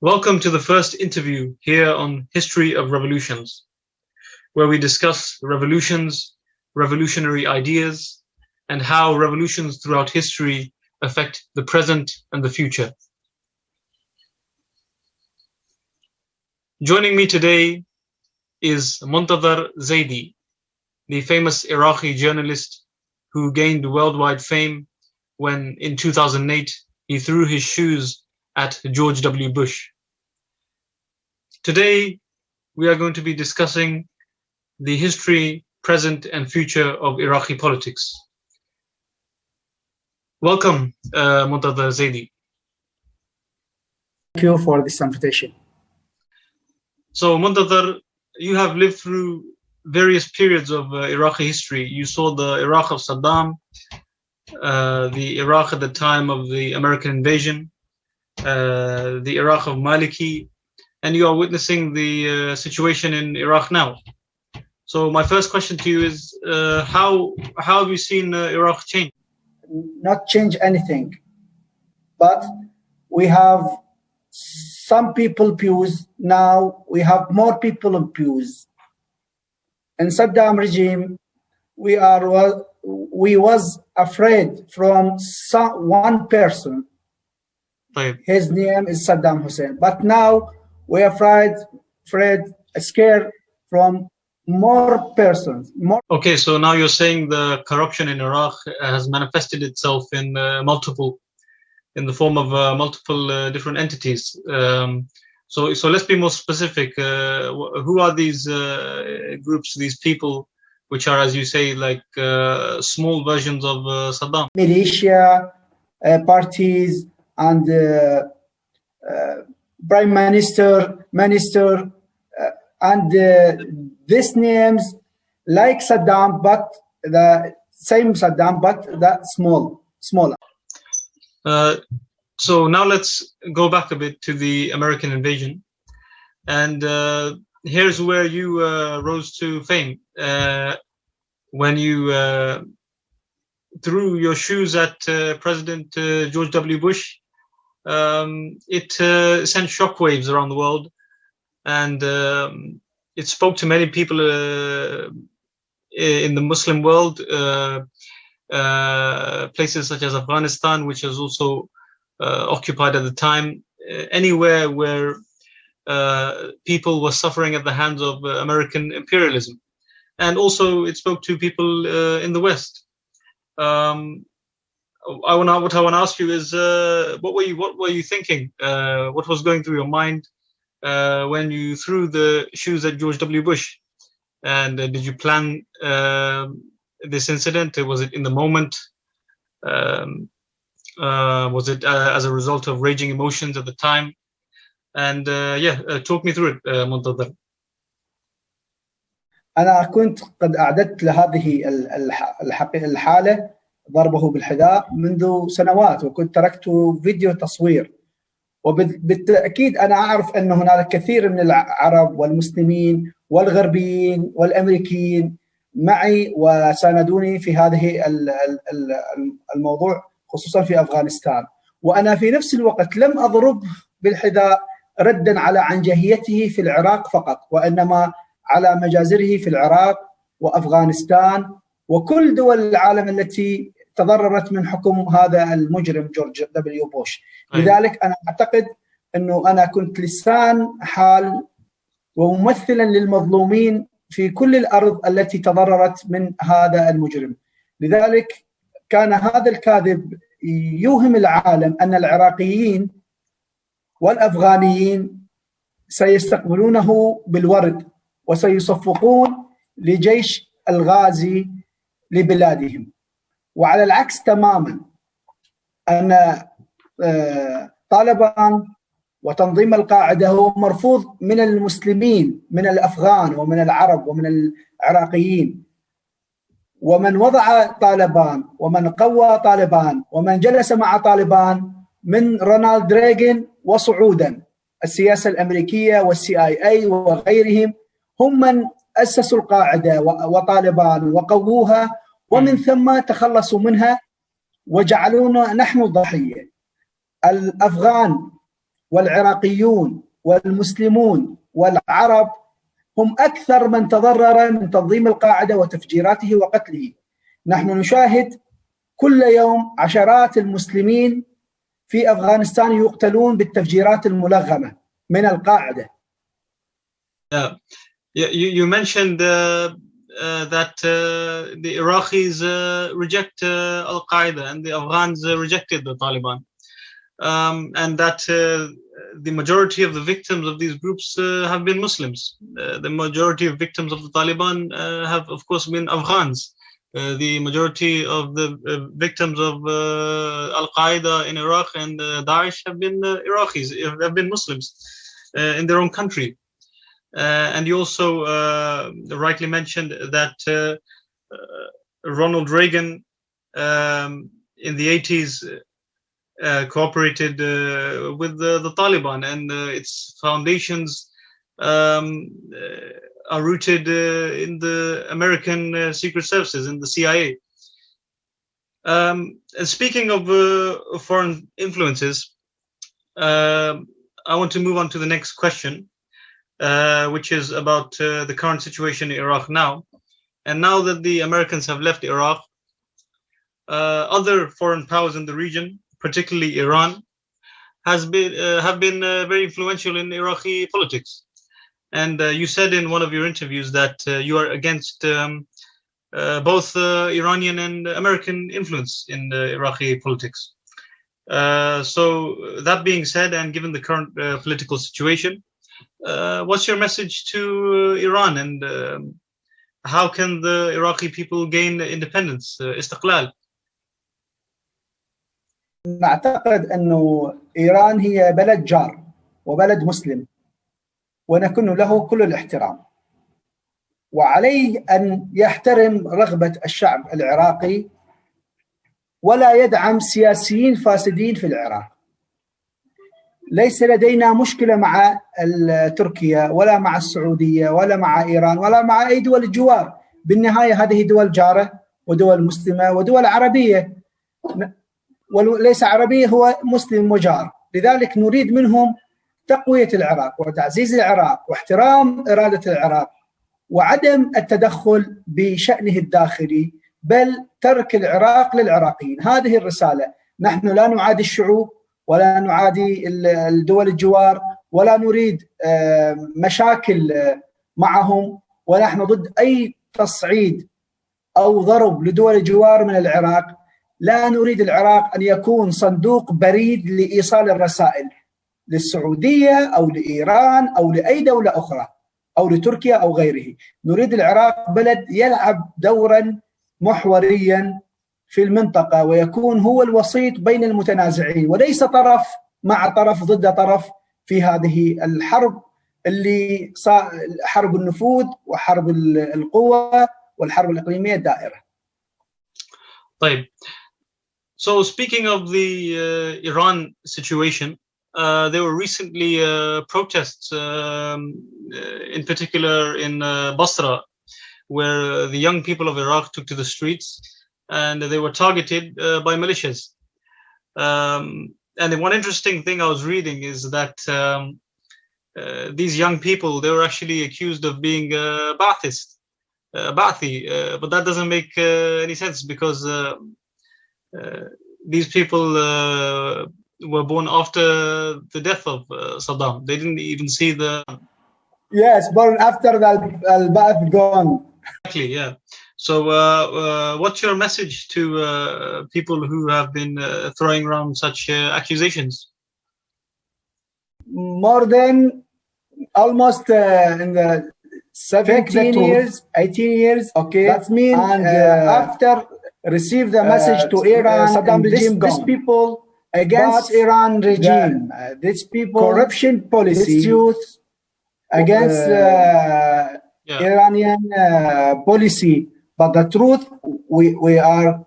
Welcome to the first interview here on History of Revolutions, where we discuss revolutions, revolutionary ideas, and how revolutions throughout history affect the present and the future. Joining me today is Muntadhar Zaidi, the famous Iraqi journalist who gained worldwide fame when, in 2008, he threw his shoes at George W. Bush. Today, we are going to be discussing the history, present, and future of Iraqi politics. Welcome, Muntadhar Zaidi. Thank you for this invitation. So, Muntadhar, you have lived through various periods of Iraqi history. You saw the Iraq of Saddam, the Iraq at the time of the American invasion, the Iraq of Maliki, and you are witnessing the situation in Iraq now. So my first question to you is, how have you seen Iraq change? Not change anything, but we have some people pews. Now we have more people in pews. In Saddam regime, we was afraid from one person. Right. His name is Saddam Hussein. But now we are scared from more persons. Okay, so now you're saying the corruption in Iraq has manifested itself in the form of multiple different entities. So let's be more specific. Who are these groups, these people, which are, as you say, like small versions of Saddam? Militia, parties, and prime minister, and these names like Saddam, but the same Saddam, but that smaller. So now let's go back a bit to the American invasion, and here's where you rose to fame when you threw your shoes at President George W. Bush. It sent shockwaves around the world, and it spoke to many people in the Muslim world, places such as Afghanistan, which was also occupied at the time, anywhere where people were suffering at the hands of American imperialism. And also it spoke to people in the West. What I want to ask you is, what were you thinking? What was going through your mind when you threw the shoes at George W. Bush? And did you plan this incident? Was it in the moment? Was it as a result of raging emotions at the time? And talk me through it, Muntadhar. أنا كنت قد أعددت لهذه الحالة ضربه بالحذاء منذ سنوات، وكنت تركت فيديو تصوير. وبالتأكيد أنا أعرف أن هناك كثير من العرب والمسلمين والغربيين والأمريكيين معي وساندوني في هذه الموضوع، خصوصا في أفغانستان. وأنا في نفس الوقت لم أضرب بالحذاء ردا على عنجهيته في العراق فقط، وإنما على مجازره في العراق وأفغانستان وكل دول العالم التي تضررت من حكم هذا المجرم جورج دبليو بوش. لذلك أنا أعتقد أنه أنا كنت لسان حال وممثلا للمظلومين في كل الأرض التي تضررت من هذا المجرم. لذلك كان هذا الكاذب يوهم العالم أن العراقيين والأفغانيين سيستقبلونه بالورد وسيصفقون لجيش الغازي لبلادهم. وعلى العكس تماما، أن طالبان وتنظيم القاعدة هو مرفوض من المسلمين، من الأفغان ومن العرب ومن العراقيين. ومن وضع طالبان ومن قوى طالبان ومن جلس مع طالبان من رونالد ريغن وصعودا السياسة الأمريكية والCIA وغيرهم، هم من أسسوا القاعدة وطالبان وقووها، ومن ثم تخلصوا منها وجعلونا نحن الضحية. الأفغان والعراقيون والمسلمون والعرب هم أكثر من تضرر من تنظيم القاعدة وتفجيراته وقتله. نحن نشاهد كل يوم عشرات المسلمين في أفغانستان يقتلون بالتفجيرات الملغمة من القاعدة. You mentioned that the Iraqis reject Al-Qaeda and the Afghans rejected the Taliban, and that the majority of the victims of these groups have been Muslims. The majority of victims of the Taliban have, of course, been Afghans. The majority of the victims of Al-Qaeda in Iraq and Daesh have been Iraqis, have been Muslims in their own country. And you also rightly mentioned that Ronald Reagan in the 80s cooperated with the Taliban, and its foundations are rooted in the American Secret Services, in the CIA. And speaking of foreign influences, I want to move on to the next question, which is about the current situation in Iraq now. And now that the Americans have left Iraq, other foreign powers in the region, particularly Iran, have been very influential in Iraqi politics. And you said in one of your interviews that you are against both Iranian and American influence in Iraqi politics. So that being said, and given the current political situation, what's your message to Iran, and how can the Iraqi people gain independence, istiqlal? نعتقد أنه إيران هي بلد جار وبلد مسلم، ونكن له كل الاحترام، وعليه أن يحترم رغبة الشعب العراقي ولا يدعم سياسيين فاسدين في العراق. ليس لدينا مشكلة مع تركيا ولا مع السعودية ولا مع إيران ولا مع أي دول الجوار. بالنهاية هذه دول جارة ودول مسلمة ودول عربية، وليس عربية، هو مسلم وجار. لذلك نريد منهم تقوية العراق وتعزيز العراق واحترام إرادة العراق وعدم التدخل بشأنه الداخلي، بل ترك العراق للعراقيين. هذه الرسالة. نحن لا نعادي الشعوب ولا نعادي الدول الجوار ولا نريد مشاكل معهم، ونحن ضد أي تصعيد أو ضرب لدول الجوار من العراق. لا نريد العراق أن يكون صندوق بريد لإيصال الرسائل للسعودية أو لإيران أو لأي دولة أخرى أو لتركيا أو غيره. نريد العراق بلد يلعب دورا محوريا في المنطقة ويكون هو الوسيط بين المتنازعين، وليس طرف مع طرف ضد طرف في هذه الحرب اللي حرب النفوذ وحرب القوة والحرب الإقليمية الدائرة. طيب. So speaking of the Iran situation, there were recently protests, in particular in Basra, where the young people of Iraq took to the streets and they were targeted by militias. And one interesting thing I was reading is that these young people, they were actually accused of being Ba'athi, but that doesn't make any sense because these people were born after the death of Saddam. They didn't even see the... Yes, born after the Ba'ath gone. Exactly, yeah. So what's your message to people who have been throwing around such accusations? More than almost in the 17 years, 18 years. Okay. That means after receive the message to Iran, Saddam regime, these people against Iran regime, these people corruption policy, this youth against Iranian policy. But the truth, we are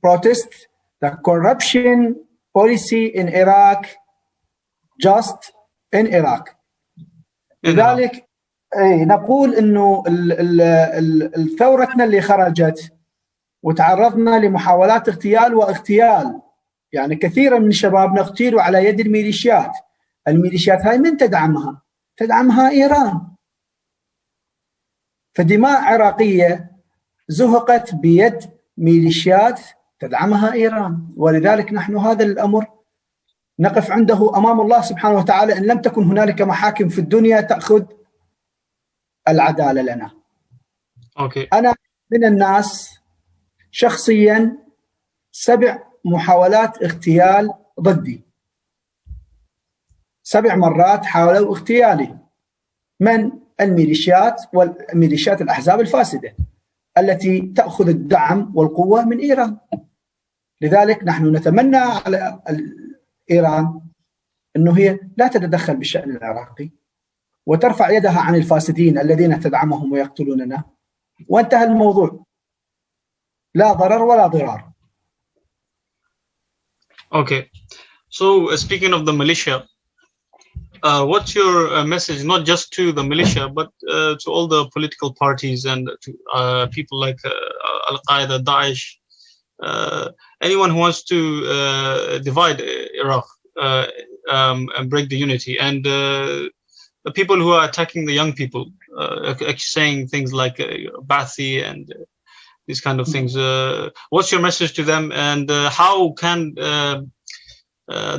protest the corruption policy in Iraq, just in Iraq. لذلك نقول إنه الثورتنا اللي خرجت وتعرضنا لمحاولات اغتيال واغتيال، يعني كثيرا من شبابنا اغتيلوا على يد الميليشيات. الميليشيات هاي من تدعمها؟ تدعمها إيران. فدماء عراقية زهقت بيد ميليشيات تدعمها إيران، ولذلك نحن هذا الأمر نقف عنده أمام الله سبحانه وتعالى إن لم تكن هنالك محاكم في الدنيا تأخذ العدالة لنا. أنا من الناس شخصيا 7 محاولات اغتيال ضدي، 7 مرات حاولوا اغتيالي من الميليشيات والميليشيات الأحزاب الفاسدة التي تأخذ الدعم والقوة من إيران. لذلك نحن نتمنى على إيران أنه هي لا تتدخل بالشأن العراقي وترفع يدها عن الفاسدين الذين تدعمهم ويقتلوننا، وانتهى الموضوع، لا ضرر ولا ضرار. Okay, so speaking of the militia, what's your message, not just to the militia, but to all the political parties and to people like Al-Qaeda, Daesh, anyone who wants to divide Iraq and break the unity, and the people who are attacking the young people, saying things like Ba'athi and these kind of things. What's your message to them, and how can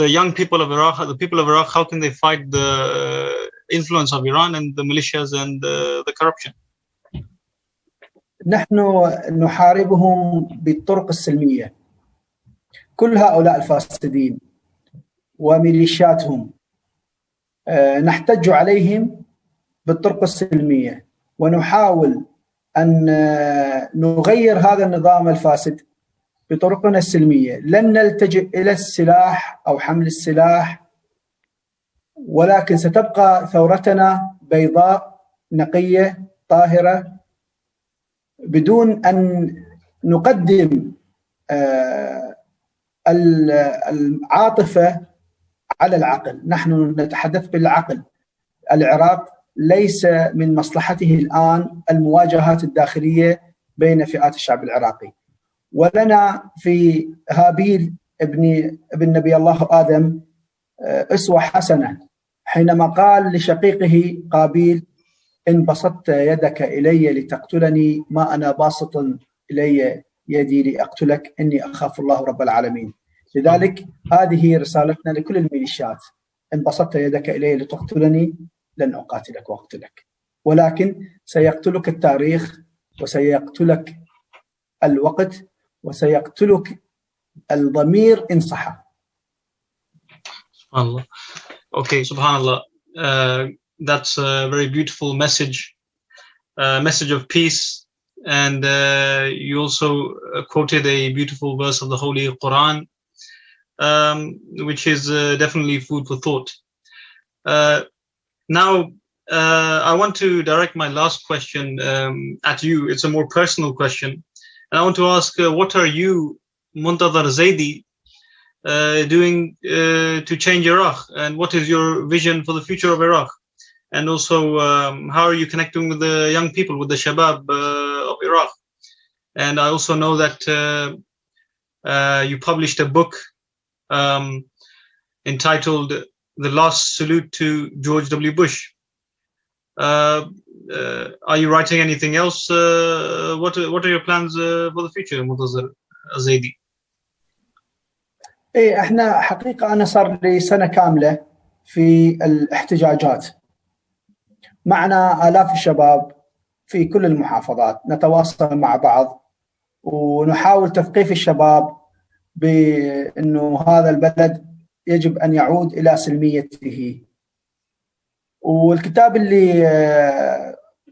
the young people of Iraq, the people of Iraq, how can they fight the influence of Iran and the militias and the corruption? نحن نحاربهم بالطرق السلمية. كل هؤلاء الفاسدين وميليشياتهم نحتج عليهم بالطرق السلمية، ونحاول أن نغير هذا النظام الفاسد بطرقنا السلمية. لن نلتجئ إلى السلاح أو حمل السلاح، ولكن ستبقى ثورتنا بيضاء نقية طاهرة بدون أن نقدم العاطفة على العقل. نحن نتحدث بالعقل. العراق ليس من مصلحته الآن المواجهات الداخلية بين فئات الشعب العراقي، ولنا في هابيل ابن نبي الله آدم أسوة حسنة حينما قال لشقيقه قابيل: إن بسطت يدك إلي لتقتلني ما أنا باسط إلي يدي لأقتلك إني أخاف الله رب العالمين. لذلك هذه رسالتنا لكل الميليشيات: إن بسطت يدك إلي لتقتلني لن أقاتلك وأقتلك، ولكن سيقتلك التاريخ وسيقتلك الوقت وسيقتلك الضمير إن صح. Subhanallah. Okay, Subhanallah. That's a very beautiful message of peace. And you also quoted a beautiful verse of the Holy Quran, which is definitely food for thought. Now, I want to direct my last question at you. It's a more personal question. And I want to ask, what are you, Muntadhar Zaidi, doing to change Iraq? And what is your vision for the future of Iraq? And also, how are you connecting with the young people, with the Shabab of Iraq? And I also know that you published a book entitled The Last Salute to George W. Bush. Are you writing anything else? What are your plans for the future, Muntadhar Zaidi? إيه، احنا حقيقة أنا صار لي سنة كاملة في الاحتجاجات. معنا آلاف الشباب في كل المحافظات، نتواصل مع بعض ونحاول تثقيف الشباب بأنه هذا البلد يجب أن يعود إلى سلميته. والكتاب اللي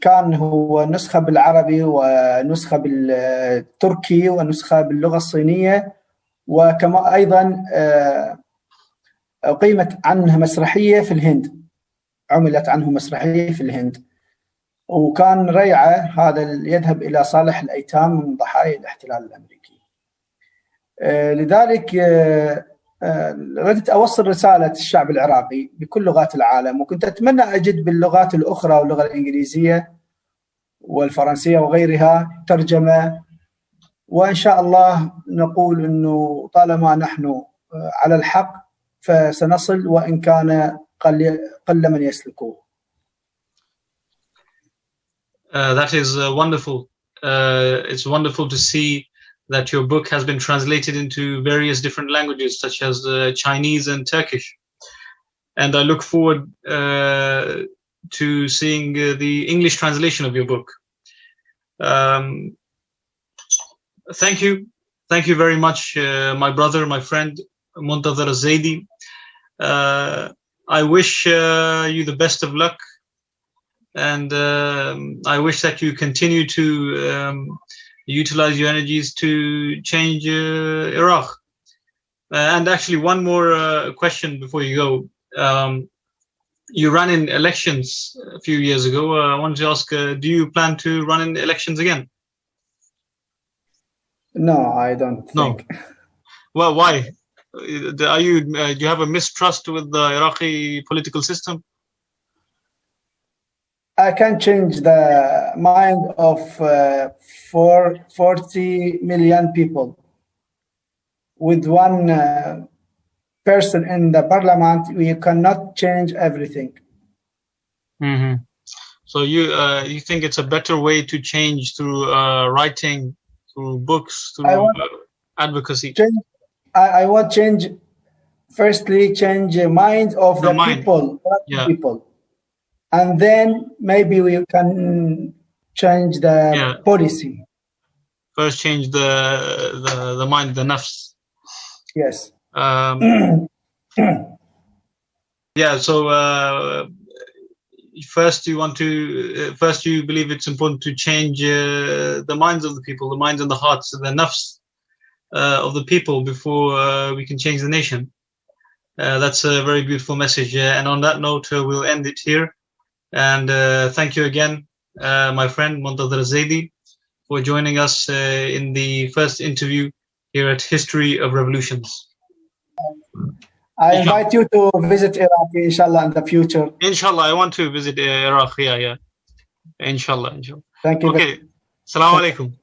كان هو نسخة بالعربي ونسخة بالتركي ونسخة باللغة الصينية، وكما أيضا أقيمت عنه مسرحية في الهند، عملت عنه مسرحية في الهند، وكان ريعة هذا يذهب إلى صالح الأيتام من ضحايا الاحتلال الأمريكي. لذلك ردت أوصل رسالة الشعب العراقي بكل لغات العالم، وكنت أتمنى أجد باللغات الأخرى واللغة الإنجليزية والفرنسية وغيرها ترجمة، وإن شاء الله نقول أنه طالما نحن على الحق فسنصل وإن كان قل من يسلكوه. That is wonderful. It's wonderful to see that your book has been translated into various different languages, such as Chinese and Turkish. And I look forward to seeing the English translation of your book. Thank you. Thank you very much, my brother, my friend, Muntadhar Zaidi. I wish you the best of luck. And I wish that you continue to utilize your energies to change Iraq. And actually, one more question before you go. You ran in elections a few years ago. I wanted to ask, do you plan to run in elections again? No, I don't think. No. Well, why? Do you have a mistrust with the Iraqi political system? I can change the mind of 40 million people. With one person in the parliament, we cannot change everything. Mm-hmm. So you think it's a better way to change through writing, through books, through advocacy? I want change. Firstly, change the mind of the people, people. And then maybe we can change the policy. First, change the mind, the nafs. Yes. Yeah. So first, you believe it's important to change the minds of the people, the minds and the hearts, the nafs of the people before we can change the nation. That's a very beautiful message. And on that note, we'll end it here. And thank you again, my friend Muntadhar Zaidi, for joining us in the first interview here at History of Revolutions. I invite you to visit Iraq, inshallah, in the future. Inshallah, I want to visit Iraq. Yeah. Inshallah. Thank you. Okay. Assalamu alaikum.